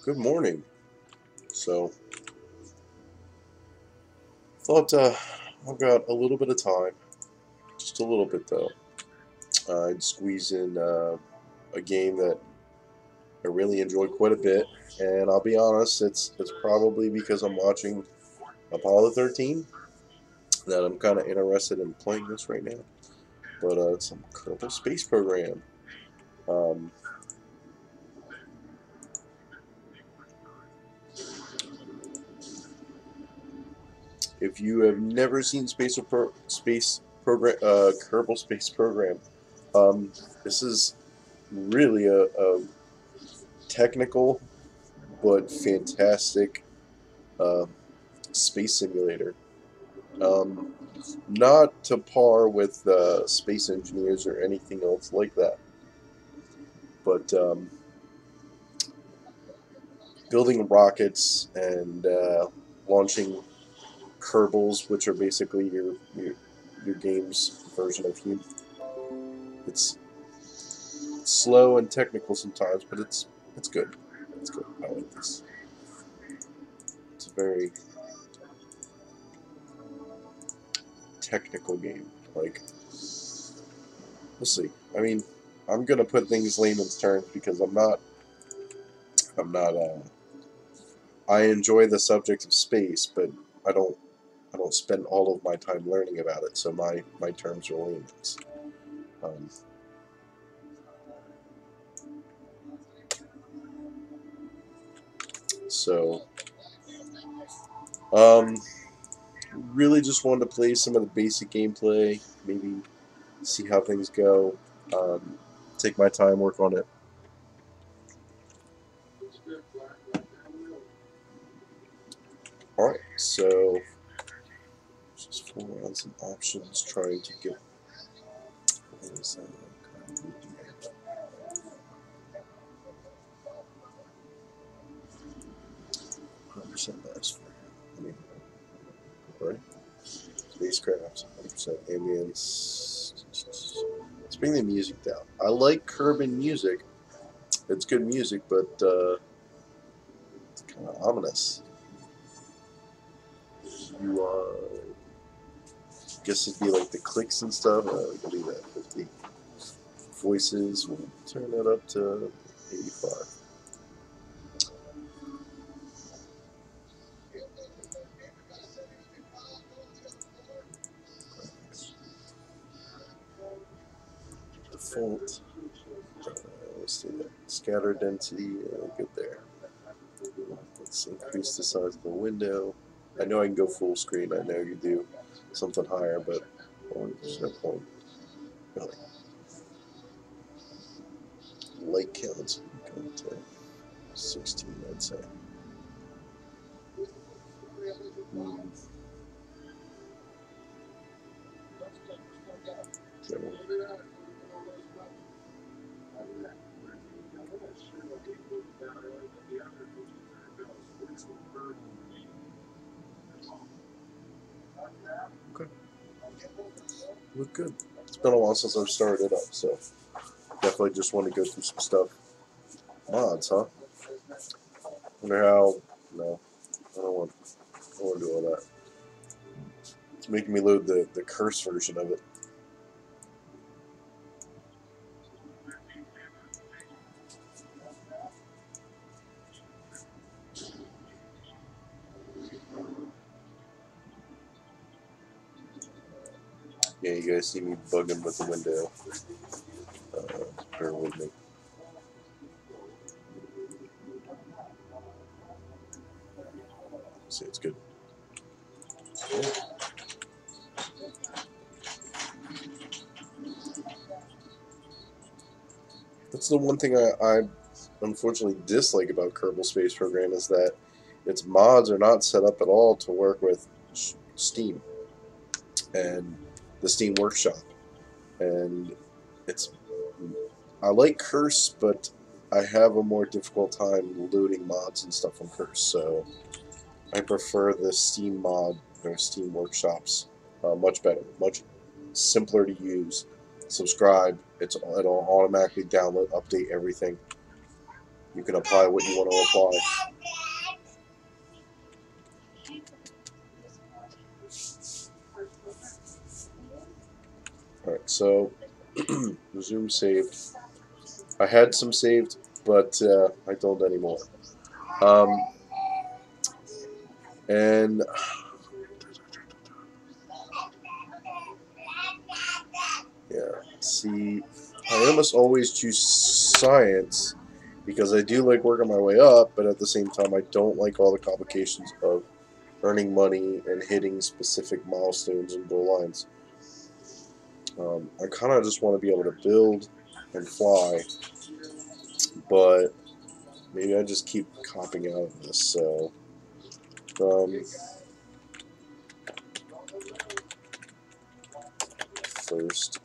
Good morning. So, thought I've got a little bit of time, just a little bit though. I'd squeeze in a game that I really enjoy quite a bit, and I'll be honest, it's probably because I'm watching Apollo 13 that I'm kind of interested in playing this right now. But it's some Kerbal Space Program. Um, if you have never seen Space Program, Kerbal Space Program, this is really a technical but fantastic uh, space simulator. Um, Not to par with Space Engineers or anything else like that, but building rockets and launching Kerbals, which are basically your game's version of human. It's slow and technical sometimes, but it's good. It's good. I like this. It's a very technical game. Like, we'll see. I mean, I'm gonna put things layman's terms because I'm not. I enjoy the subject of space, but I don't. I don't spend all of my time learning about it. So my terms are layman's. Um, so um, really just wanted to play some of the basic gameplay. Maybe see how things go. Um, Take my time, work on it. All right. So just pull around some options, trying to get. What is that? 100% mass for him. Right? Spacecraft, 100% ambience. Let's bring the music down. I like Kerbin music. It's good music, but it's kind of ominous. You guess it'd be like the clicks and stuff. We can do that. 50 voices. We'll turn that up to 85. Default. Let's do that. Scatter density. Good there. Let's increase the size of the window. I know I can go full screen. I know you do something higher, but there's no point. Really. Light counts. Go to 16, I'd say. Mm, general. Okay. Look good. It's been a while since I've started it up, so definitely just want to go through some stuff. Mods, huh? Wonder how. No, I don't want to do all that. It's making me load the curse version of it. Yeah, you guys see me bugging with the window. Bear with me. See, it's good. That's the one thing I unfortunately dislike about Kerbal Space Program is that its mods are not set up at all to work with Steam and the Steam Workshop. And it's I like Curse, but I have a more difficult time loading mods and stuff on Curse. So I prefer the Steam mod or Steam Workshops. Much better, much simpler to use. Subscribe. It'll automatically download, update everything. you can apply what you want to apply. Alright, so resume saved. I had some saved, but I don't anymore. And yeah, see, I almost always choose science because I do like working my way up, but at the same time, I don't like all the complications of earning money and hitting specific milestones and goal lines. I kind of just want to be able to build and fly, but maybe I just keep copping out of this. So, first,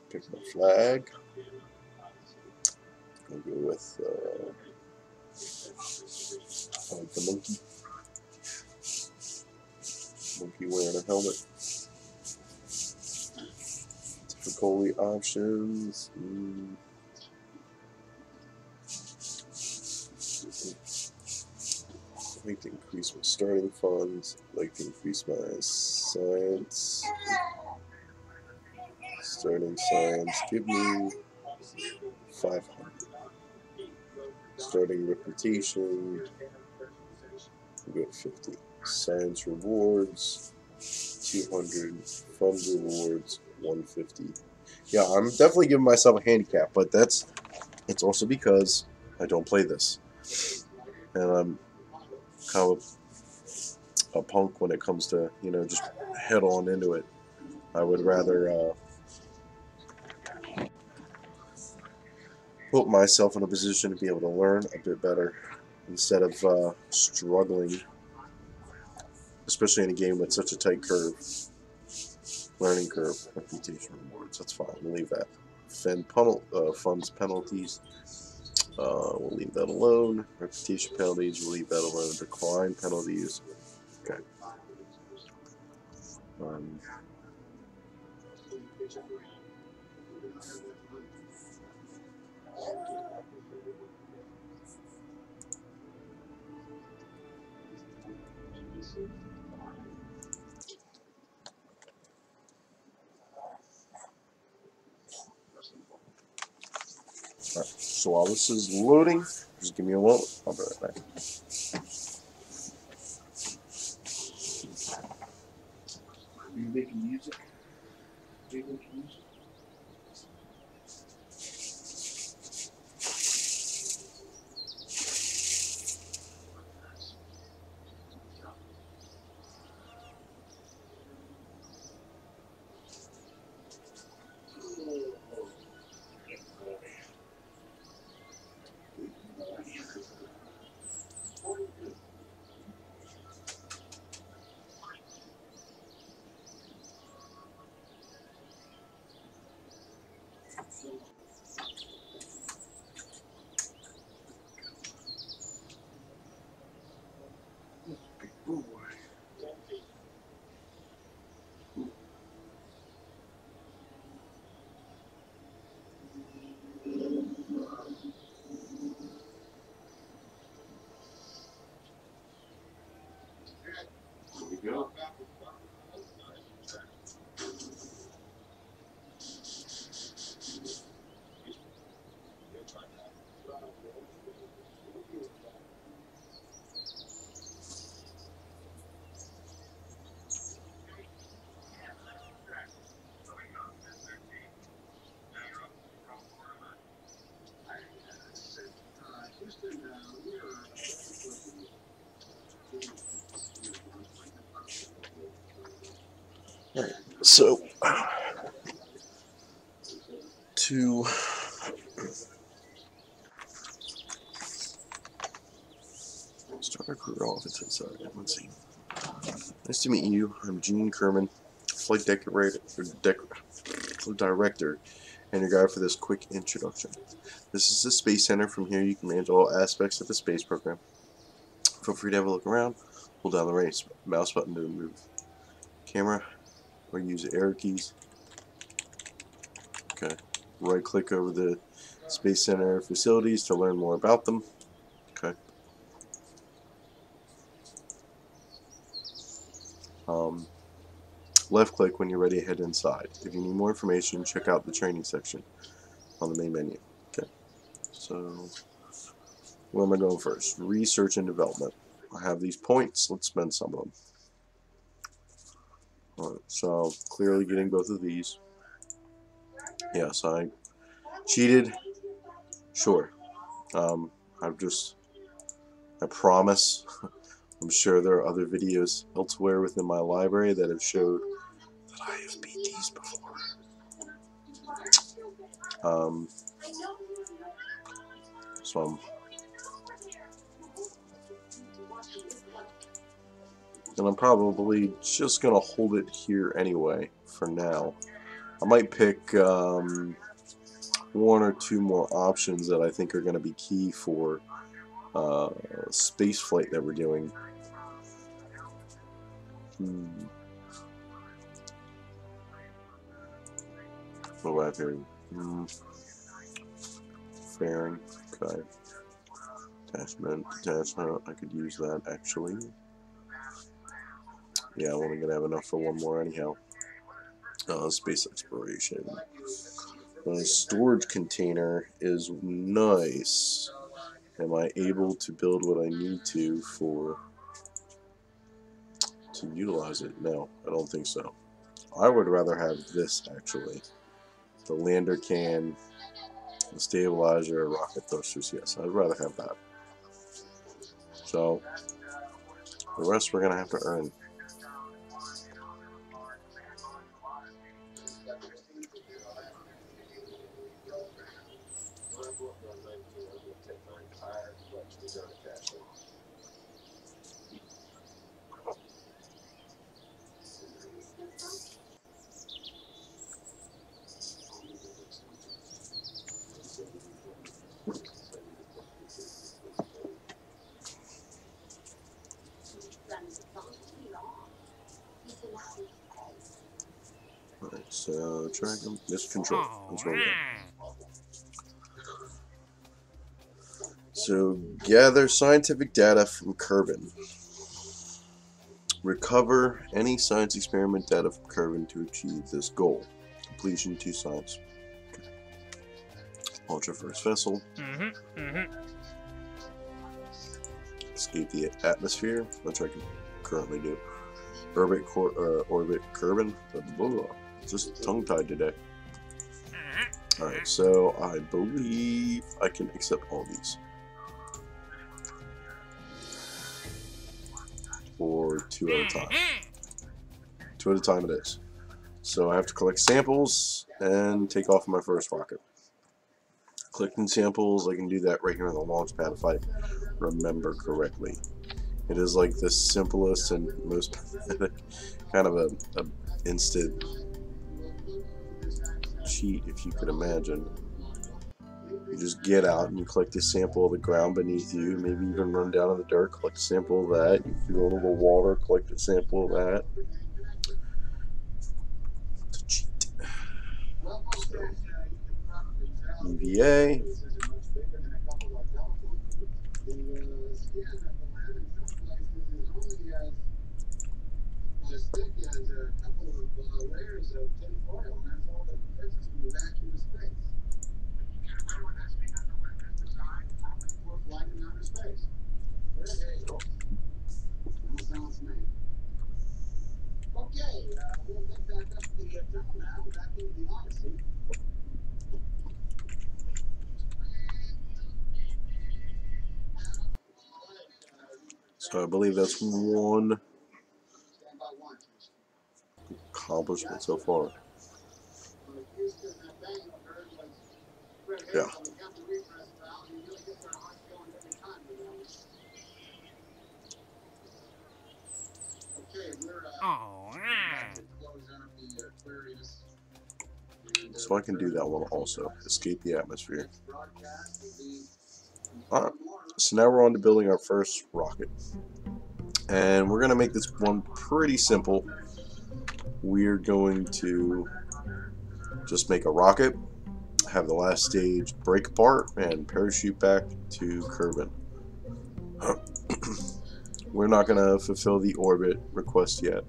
pick my flag. I'll go with I like the monkey. Monkey wearing a helmet. Difficulty options. I'd like to increase my starting funds. I'd like to increase my science. Starting science. Give me 500. Starting reputation. We'll go 50. Science rewards. 200. Fund rewards. 150. Yeah, I'm definitely giving myself a handicap, but it's also because I don't play this. And I'm kind of a punk when it comes to, just head on into it. I would rather put myself in a position to be able to learn a bit better instead of struggling, especially in a game with such a tight curve. Learning curve, reputation rewards, that's fine, we'll leave that. Funds penalties, we'll leave that alone. Reputation penalties, we'll leave that alone. Decline penalties, okay. Alright, so while this is loading, just give me a moment, I'll be right back. Are you making music? Are you making music? Go. Alright, so to start our career off, it says, let's see. Nice to meet you. I'm Gene Kerman, flight director, and your guide for this quick introduction. This is the Space Center. From here, you can manage all aspects of the space program. Feel free to have a look around. Hold down the right mouse button to move camera, or use the arrow keys Okay. Right click over the Space Center facilities to learn more about them. Okay. Left click when you're ready to head inside. If you need more information, check out the training section on the main menu. Okay. So, where am I going first? Research and development. I have these points. Let's spend some of them. Alright, so clearly getting both of these. Yes, I cheated. Sure. I promise. I'm sure there are other videos elsewhere within my library that have showed that I have beat these before. So I'm probably just gonna hold it here anyway for now. I might pick one or two more options that I think are going to be key for space flight that we're doing. What do I have here? Fairing. Okay. Attachment. I could use that actually. Yeah, I'm only going to have enough for one more anyhow. Space exploration. Storage container is nice. Am I able to build what I need to utilize it? No, I don't think so. I would rather have this actually. The lander can, the stabilizer, rocket thrusters. Yes, I'd rather have that. So the rest we're gonna have to earn. Alright, so track them. Just control. That's where we go. So gather scientific data from Kerbin. Recover any science experiment data from Kerbin to achieve this goal. Completion 2 science. Okay. Launch our first vessel. Escape the atmosphere, which I can currently do. Orbit Kerbin. Just tongue-tied today. Alright, so I believe I can accept all these. Or 2 at a time. 2 at a time it is. So I have to collect samples and take off my first rocket. Collecting samples, I can do that right here on the launch pad if I remember correctly. It is like the simplest and most kind of a instant cheat, if you could imagine. You just get out and you collect a sample of the ground beneath you, maybe even run down in the dirt, collect a sample of that. You can go into the water, collect a sample of that. It's a cheat. So, EVA. So I believe that's one accomplishment so far. Yeah. So I can do that one also. Escape the atmosphere. Alright. So now we're on to building our first rocket. And we're going to make this one pretty simple. We're going to just make a rocket, have the last stage break apart, and parachute back to Kerbin. We're not going to fulfill the orbit request yet.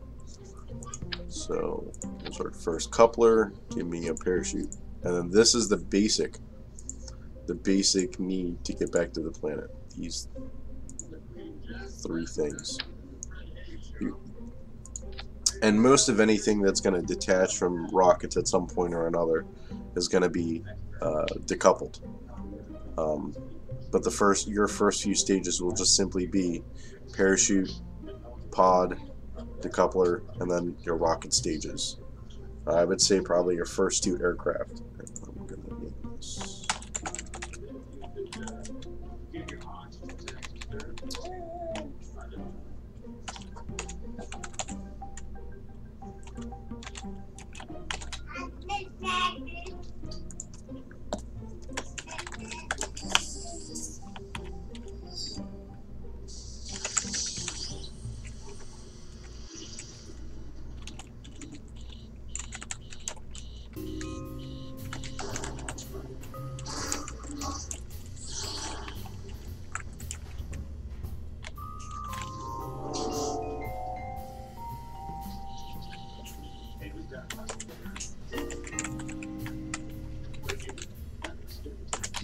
So, here's our first coupler. Give me a parachute. And then this is the basic need to get back to the planet. These 3 things. And most of anything that's going to detach from rockets at some point or another is going to be decoupled. But your first few stages will just simply be parachute, pod, decoupler, and then your rocket stages. I would say probably your first 2 aircraft. I'm going to name this.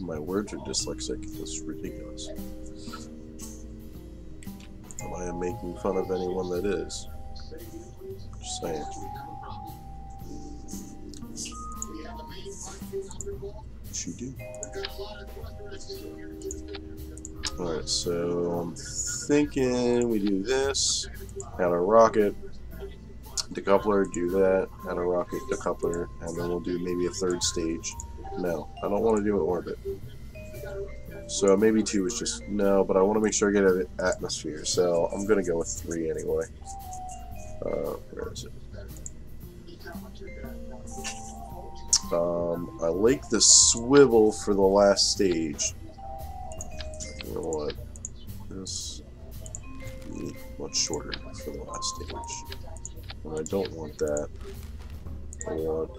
My words are dyslexic. This is ridiculous. And I am making fun of anyone that is. Just saying. What you do? Alright, so I'm thinking we do this, add a rocket, decoupler, do that, add a rocket, decoupler, and then we'll do maybe a 3rd stage. No, I don't want to do an orbit. So maybe 2 is just no, but I want to make sure I get an atmosphere. So I'm gonna go with 3 anyway. Where is it? I like the swivel for the last stage. You know what? This be much shorter for the last stage. And I don't want that. I want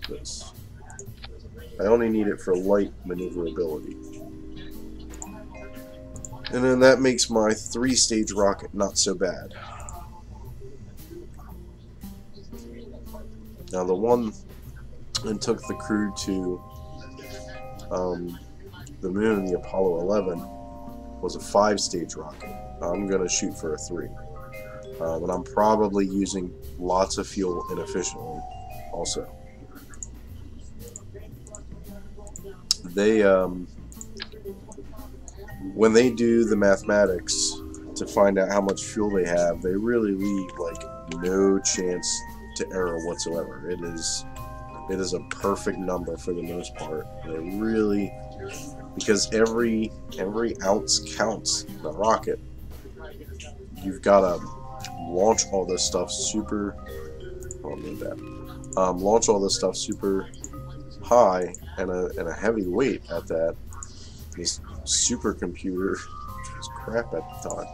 this. I only need it for light maneuverability. And then that makes my 3-stage rocket not so bad. Now the one that took the crew to the moon, the Apollo 11, was a 5-stage rocket. I'm going to shoot for a 3. And I'm probably using lots of fuel inefficiently also. They when they do the mathematics to find out how much fuel they have, they really leave like no chance to error whatsoever. It is a perfect number for the most part. They really, because every ounce counts in the rocket. You've got to launch all this stuff super. Oh, made that. Launch all this stuff super high and a heavy weight at that. This supercomputer was crap at the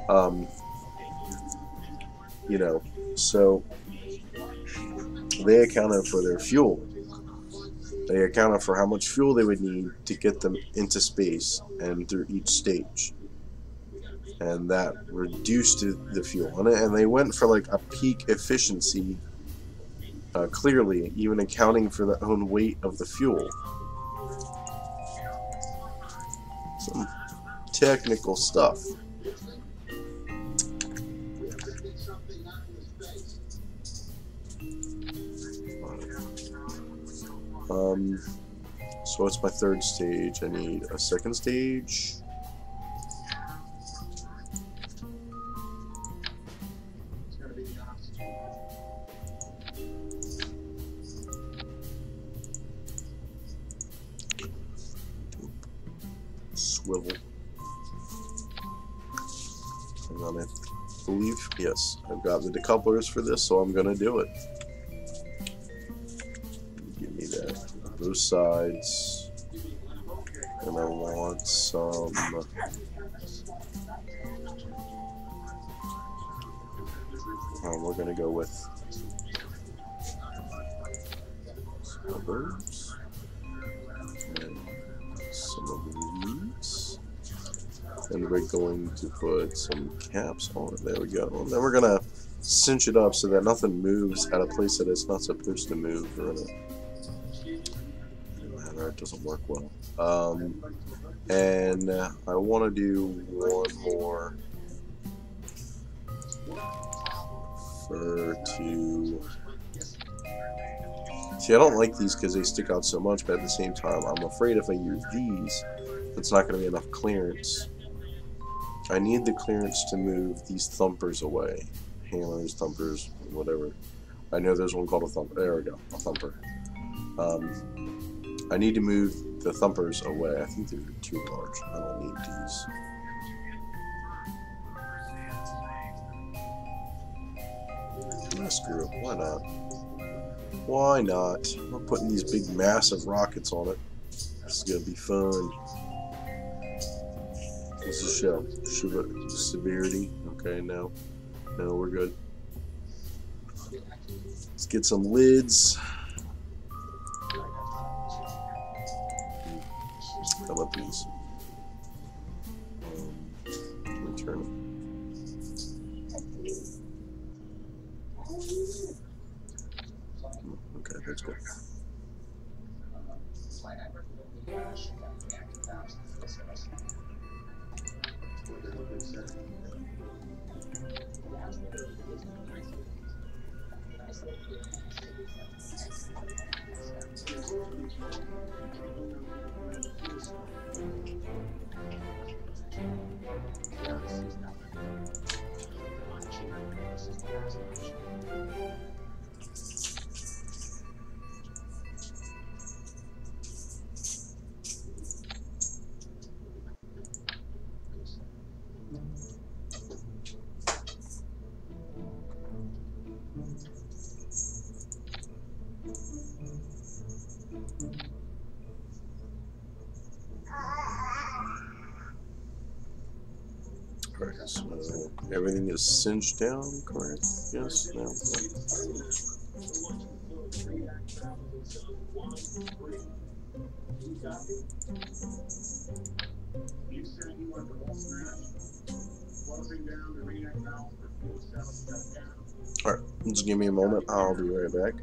time. You know, so they accounted for their fuel. They accounted for how much fuel they would need to get them into space and through each stage. And that reduced the fuel. And they went for like a peak efficiency, clearly, even accounting for the own weight of the fuel. Some technical stuff. So it's my 3rd stage. I need a 2nd stage. Swivel. And then I believe, yes, I've got the decouplers for this, so I'm gonna do it. Give me that. Those sides. And I want some. We're gonna go with of those. And some of these. And we're going to put some caps on it. There we go. And then we're going to cinch it up so that nothing moves at a place that it's not supposed to move. Or in a manner it doesn't work well. And I want to do one more for two. See, I don't like these because they stick out so much, but at the same time, I'm afraid if I use these, it's not going to be enough clearance. I need the clearance to move these thumpers away. Hammers, thumpers, whatever. I know there's one called a thumper. There we go, a thumper. I need to move the thumpers away. I think they're too large. I don't need these. Screw it. Why not? Why not? I'm not putting these big massive rockets on it. This is gonna be fun. What's the show? Severity. Okay, no, we're good. Let's get some lids. How about these? Return them. Okay, that's good. Alright, so everything is cinched down, correct? Yes, no. Alright, just give me a moment, I'll be right back.